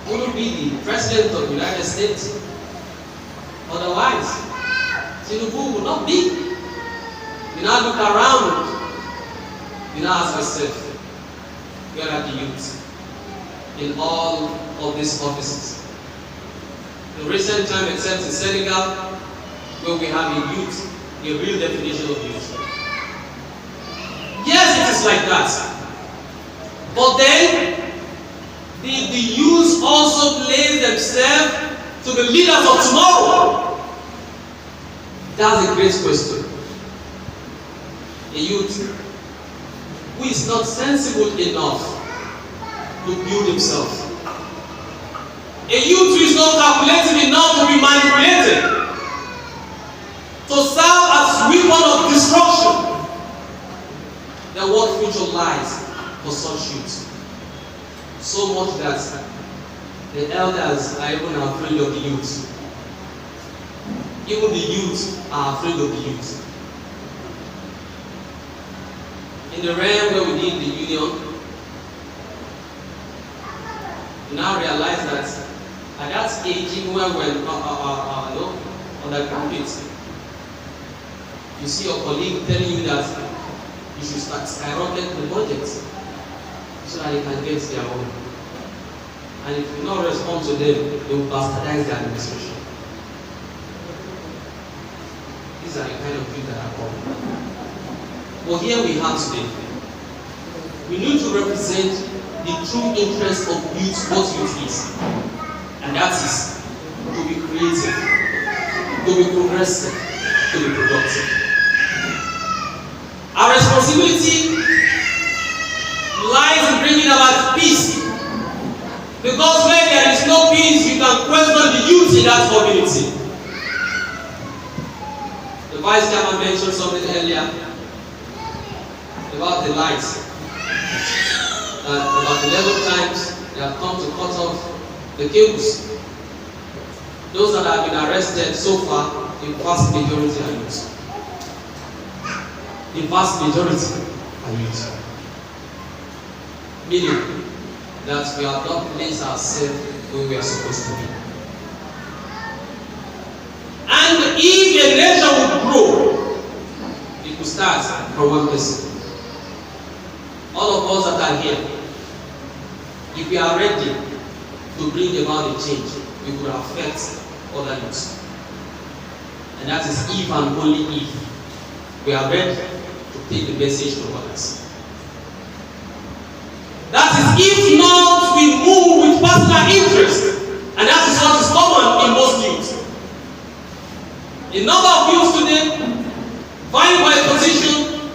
will be the president of the United States. Otherwise, Tinubu will not be. You now look around. You now ask yourself, where are the youth in all of these offices? In recent time, except in Senegal, where we have a youth, a real definition of youth. Yes, it is like that. But then, the youth also place themselves to the leaders of tomorrow. That's a great question. A youth who is not sensible enough to build himself. A youth who is not calculative enough to be manipulated, to serve as weapon of destruction. Then what future lies for such youth? So much that the elders are even afraid of the youth. Even the youth are afraid of the youth. In the realm where we did the union, we now realize that at that age, even when we're undergraduates, you see your colleague telling you that you should start skyrocketing the budget so that they can get their own. And if you not respond to them, they will bastardize the administration. These are the kind of people that are coming. But here we have today, we need to represent the true interest of youth, what youth is. And that is to be creative, to be progressive, to be productive. Our responsibility lies in bringing about peace. Because where there is no peace, you can question the youth in that community. The Vice Chairman mentioned something earlier about the lights. About 11 times they have come to cut off the cables. Those that have been arrested so far, the vast majority are youth. The vast majority are youth. Meaning that we have not placed ourselves where we are supposed to be. And if a nation would grow, it could start from one person. All of us that are here, if we are ready to bring about a change, we could affect other youths. And that is if and only if we are ready to take the message to others. That is if not we move with personal interest. And that is what is common in most youth. A number of youths today, vying for a position,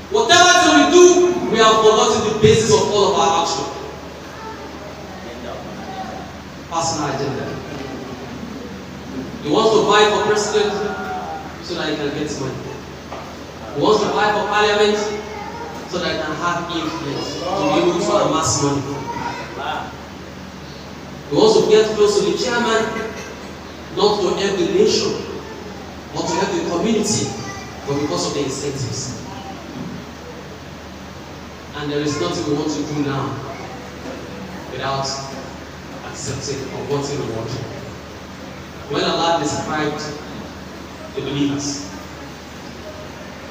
whatever thing we do, we have forgotten the basis of all of our action. Personal agenda. He wants to vie for president so that he can get money. He wants to vie for parliament so that he can have influence, to be able to amass money. He wants to get close to the chairman, not to help the nation, but to to help the community, but because of the incentives. And there is nothing we want to do now without accepting or wanting reward. When Allah described the believers,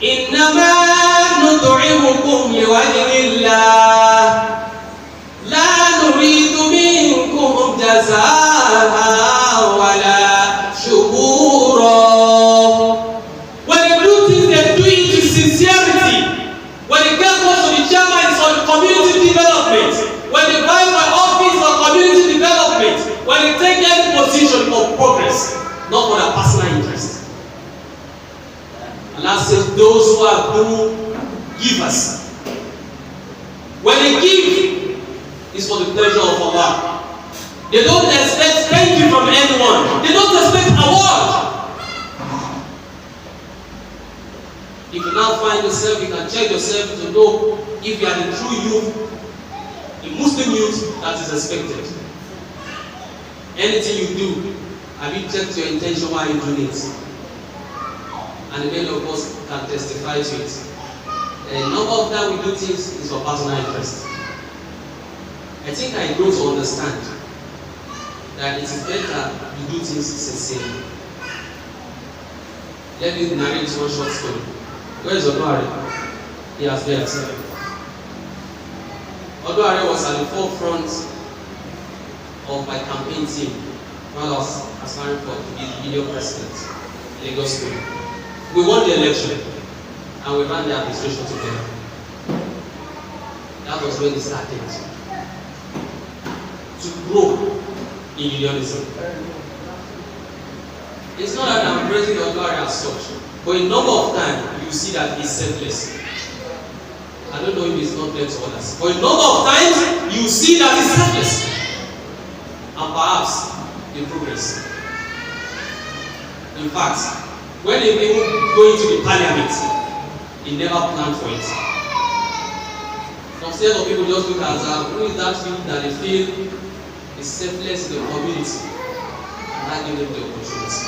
إِنَّمَا نُطْعِمُكُمْ لِوَجْهِ اللَّهِ لَا نُرِيدُ مِنكُمْ جَزَاءً وَلَا شُكُورًا. When they do things, they do it with sincerity. When they get close to the chairman, it's for the community development. When they buy for office for community development. When they take any position for progress, not for their personal interest. Allah says those who are true givers, when they give, it's for the pleasure of Allah. They don't expect thank you from anyone. They don't expect award. If you now find yourself, you can check yourself to know if you are the true youth, the Muslim youth that is expected. Anything you do, have you checked your intention while you doing it? And many of us can testify to it. A number of times we do things is for personal interest. I think I grow to understand that it is better you do things sincerely. Let me narrate one short story. Where is Oduare? He has left. Oduare was at the forefront of my campaign team while I was aspiring for to be the video president in Lagos State. We won the election and we ran the administration together. That was when it started to grow in unionism. It's not that I'm praising Oduare as such, but a number of times you see that he's selfless. I don't know if he's not there to others, but a number of times you see that he's selfless. And perhaps the progress. In fact, when they even go into the parliament, he never planned for it. Some set of people just look at who is that youth that they feel is selfless in the community, and that gives them the opportunity.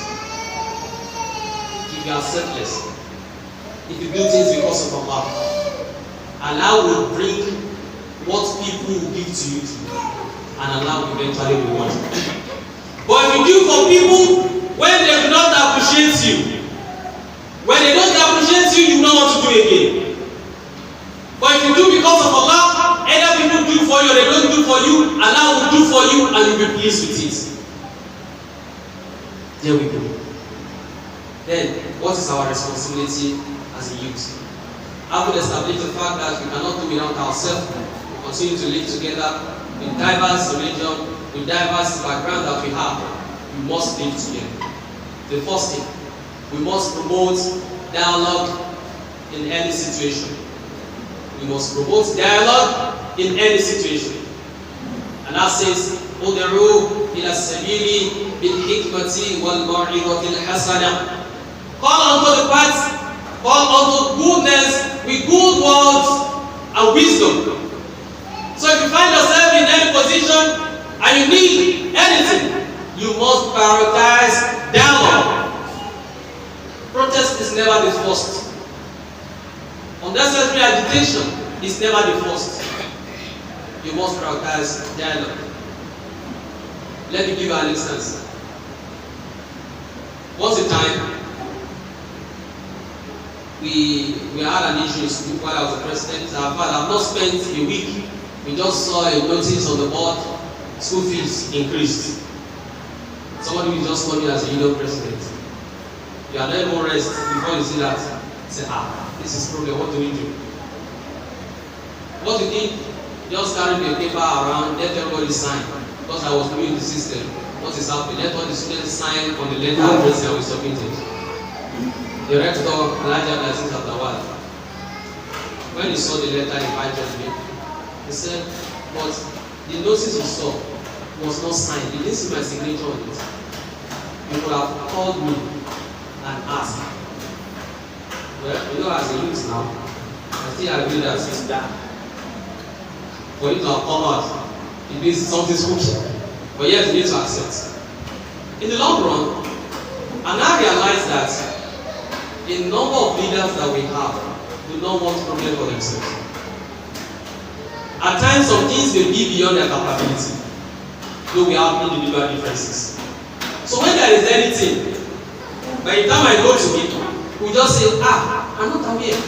If you are selfless, if you do things because of Allah, Allah will bring what people will give to you to. And Allah will eventually reward you. But if you do for people when they do not appreciate you, when they don't appreciate you, you know what to do again. But if you do because of Allah, either people do for you or they don't do for you, Allah will do for you and you'll be pleased with it. There we go. Then, what is our responsibility as a youth? Having established the fact that we cannot do without ourselves, we continue to live together. With diverse religion, with diverse background that we have, we must live together. The first thing, we must promote dialogue in any situation. We must promote dialogue in any situation. And that says, "Ud'u ila sabili bil hikmati wal maw'izati al hasana." Call unto the path, call unto goodness with good words and wisdom. So if you find yourself in any position and you need anything, you must prioritize dialogue. Protest is never the first. Unnecessary agitation is never the first. You must prioritize dialogue. Let me give you an instance. Once a time, we had an issue in school while I was the president. I've not spent a week. We just saw a notice on the board, school fees increased. Somebody will just call me as a union president. You are not even rest before you see that. Say, this is problem, what do we do? What you did, just carry the paper around, let everybody sign. Because I was doing the system. What is happening? Let all the students sign on the letter address and we submitted. The rector, Elijah Aziz Abdawal, when he saw the letter, he invited me. He said, but the notice you saw was not signed. You didn't see my signature on it. You could have called me and asked. Well, you know, as a youth now, I still agree that sister. For you to have come out, it means something spooky. But yes, you need to accept. In the long run, and I realized that a number of leaders that we have do not want problem for themselves. At times, some things may be beyond their capability, though we have individual differences. So when there is anything, by the time I go to him, we just say, I'm not aware.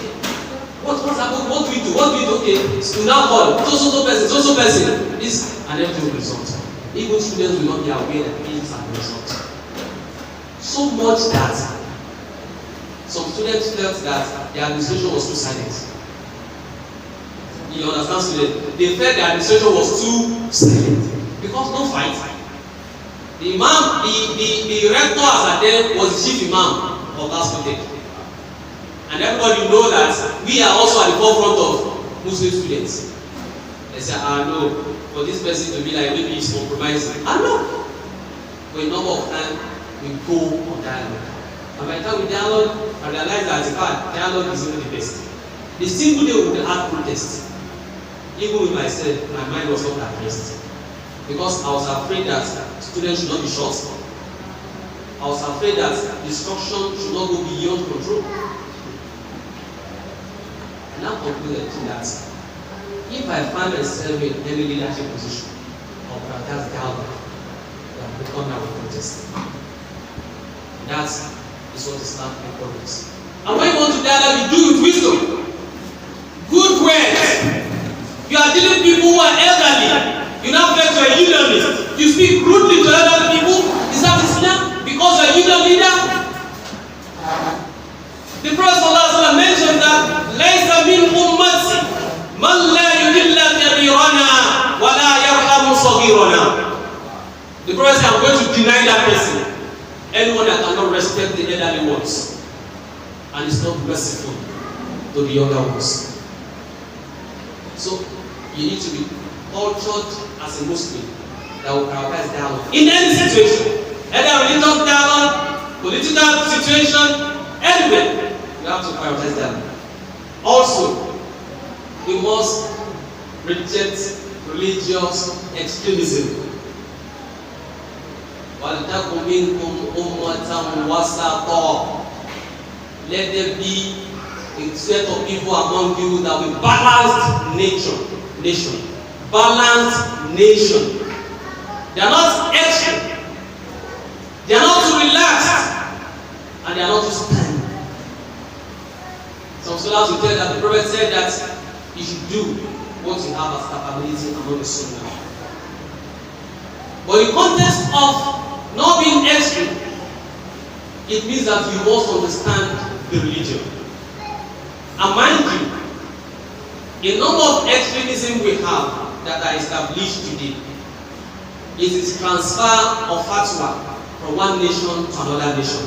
What's happened? What do we do? Okay, so now call so person, this and everything will result. Even students will not be aware that things are the result. So much that some students felt that the administration was too silent. You understand, students? They felt the administration was too silent because no fight. The imam, the rector as at then was the chief imam of that school. And everybody know that we are also at the forefront of Muslim students. They say, no, for this person to be like maybe he's compromising. No. For a number of times, we go on dialogue. And by the time we dialogue, I realize that dialogue is even the best. The single day we had protest, even with myself, my mind was not at rest. Because I was afraid that students should not be shot. I was afraid that destruction should not go beyond control. And I concluded that if I find myself in any leadership position or prioritize dialogue, I will become our protest. That is what Islam encourages. And when you want to dialogue, you do with wisdom. Good words. You are dealing with people who are elderly. You now get to a union list. You speak rudely to elderly people. Is that Islam? Because you are a union leader? The Prophet ﷺ mentioned that لَيْسَ مِنْ أُمَّتِي مَنْ لَا يُدِلَّ كَبِيرَنَا وَلَا يَرْحَمُ صَغِيرَنَا. The Prophet said, I'm going to deny that person. Anyone that cannot respect the elderly ones and is not merciful to the younger ones. So you need to be cultured as a Muslim that will prioritize dialogue in any situation, either religious dialogue, political situation, anywhere. You have to prioritize dialogue. Also, we must reject religious extremism. وَلْتَكُنْ مِنْكُمْ أُمَّةً وَسَطًا. Let there be a set of people among you that will balance nation. Balanced nation. They are not extreme. They are not too relaxed. And they are not too stern. Some scholars will tell that the Prophet said that you should do what you have as capability among the Sunnah. But in the context of not being extreme, it means that you must understand the religion. And mind you, a number of extremism we have that are established today is its transfer of fatwa from one nation to another nation.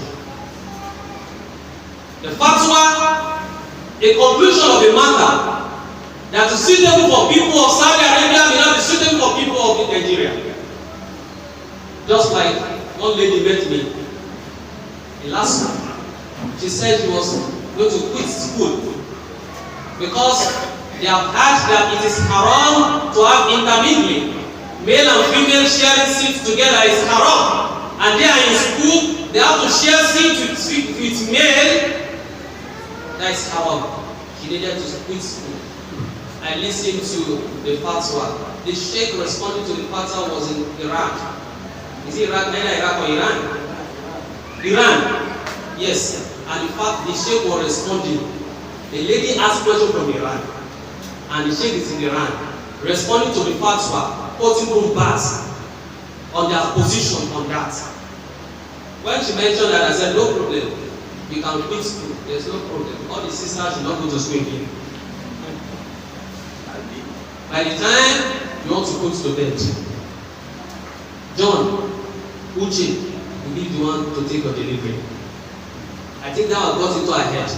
The fatwa, a conclusion of a matter that is suitable for people of Saudi Arabia may not be suitable for people of Nigeria. Just like one lady met me in last week. She said she was going to quit school because they have heard that it is haram to have intermingling. Male and female sharing seats together is haram. And they are in school, they have to share seats with male. That is haram. She needed to quit school. I listened to the fatwa. The sheikh responding to the fatwa was in Iraq. Is it Iraq? Neither Iraq or Iran? Iran. Yes. And in fact, the sheikh was responding. The lady asked question from Iran. And the sheikh is in Iran. Responding to the fatwa, quoting both bars on their position on that. When she mentioned that, I said, no problem. You can quit school. There's no problem. All the sisters should not go to school again. By the time you want to go to bed, John, Uche will be the one to take your delivery. I think that one got into her head.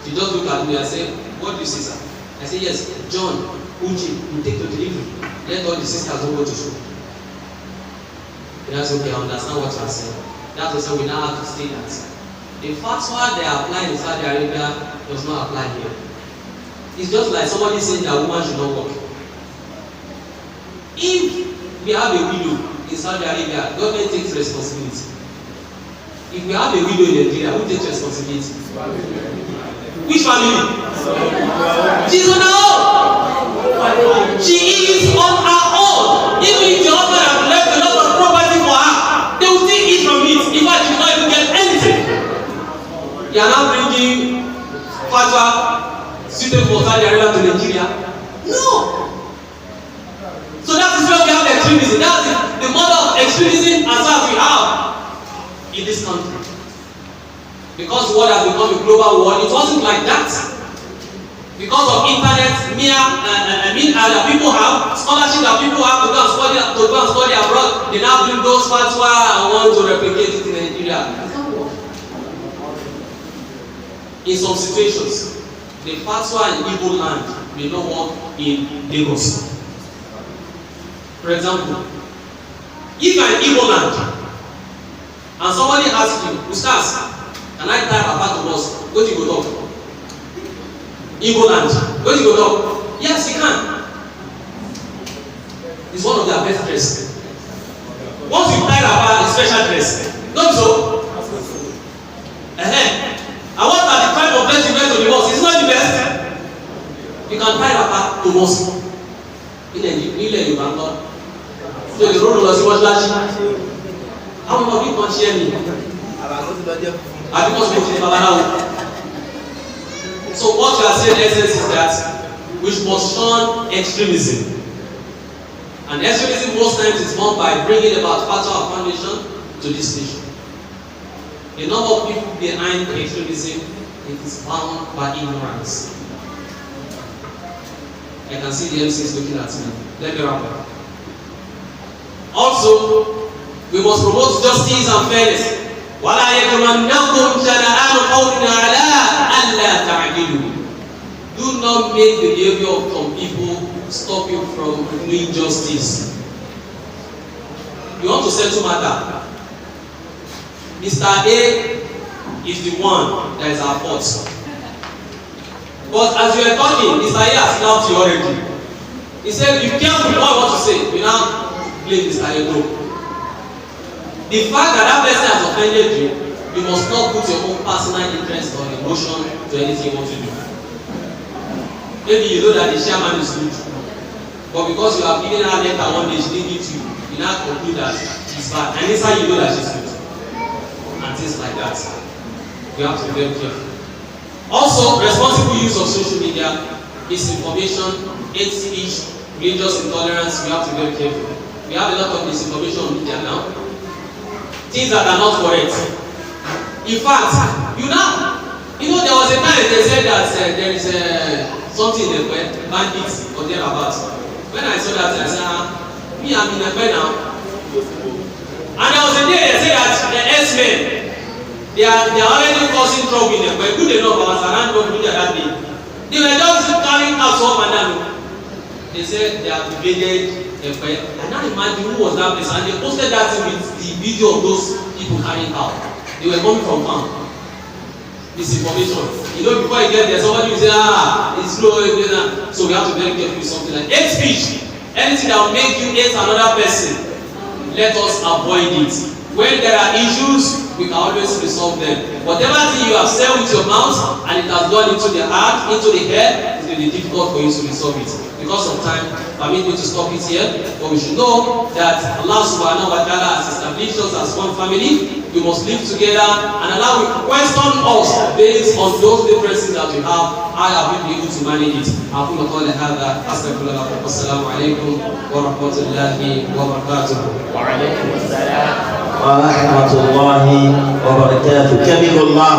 She just looked at me and said, what do you say, sir? I said, yes, John, Uche will take your delivery. Let all the sisters don't go to school. That's okay, I understand what you are saying. That is why we now have to state that. The fatwa they are applying in Saudi Arabia does not apply here. It's just like somebody saying that a woman should not work. If we have a widow in Saudi Arabia, government takes responsibility. If we have a widow in Nigeria, who takes responsibility? Which family? She's on her own. She is on her own. Even if the husband has left a lot of property for her, they will still eat from it. In fact, she will not even get anything. You are now bringing fatwa suitable for Saudi Arabia to Nigeria? No. So that is where we have extremism. That is the mother of extremism as far as we have in this country. Because the world has become a global world, it wasn't like that. Because of internet, that people have, scholarship that people have to go and study abroad, they now bring those fatwa and want to replicate it in Nigeria. It can't work. In some situations, the fatwa in Igbo land may not work in Lagos. For example, if you are in Igbo land and somebody asks you, Ustaz, can I tie my back to us? What you go talk? Igbo land. What you go talk? Yes, you can. It's one of their best dress. Once you tie a back, it's special dress. Not so. And what are the type of dress you wear to the mosque? It's not the best. You can tie a back to mosque. Ilẹ̀ Yorùbá ńlọ. So the road was much larger. How many of you can share me? So what you are saying in essence is that we must shun extremism. And extremism most times is born by bringing about fatwa foundation to this nation. The number of people behind extremism, it is bound by ignorance. I can see the MCs looking at me. Let me wrap up. Also, we must promote justice and fairness. وَلَا يَجْرِمَنَّكُمْ شَنَآنُ قَوْمٍ عَلَىٰ أَلَّا تَعْدِلُوا. Do not make the behavior of some people stop you from doing justice. You want to settle matter. Mr. A is the one that is our fault. But as you are talking, Mr. A has slapped you already. He said, be careful with what you want to say. We now blame Mr. A. No. The fact that that person has offended you, you must not put your own personal interest or emotion to anything you want to do. Maybe you know that the chairman is good, but because you have given her letter one day, she didn't give you, you now conclude that she's bad. And inside you know that she's good. And things like that. You have to be very careful. Also, responsible use of social media, misinformation, hate speech, religious intolerance, we have to be very careful. We have a lot of misinformation on media now. Things that are not correct. In fact, you know there was a time they said that there is something in Epe, bandits or thereabouts. When I saw that, I said, me, I'm in Epe now. And there was a day they said that the S-men, they are already causing trouble in Epe. Good enough, I was around that day. They were just carrying out some and down. They said they have invaded Epe. I now imagine who was that place, and they posted that thing with the video of those people carrying out. They were coming from farm. Misinformation. You know, before you get there, somebody will say, it's slow, so we have to be very careful with something like hate speech. Anything that will make you hate another person, let us avoid it. When there are issues, we can always resolve them. Whatever thing you have said with your mouth and it has gone into the heart, into the head, it will be difficult for you to resolve it. Because of time, permit me to stop it here. But we should know that Allah subhanahu wa ta'ala has established us as one family. We must live together, and Allah will question us based on those differences that we have. How have we been able to manage it? أقول قولي هذا أستغفر الله لكم والسلام عليكم ورحمة الله وبركاته. وعليكم السلام ورحمة الله وبركاته. كبر الله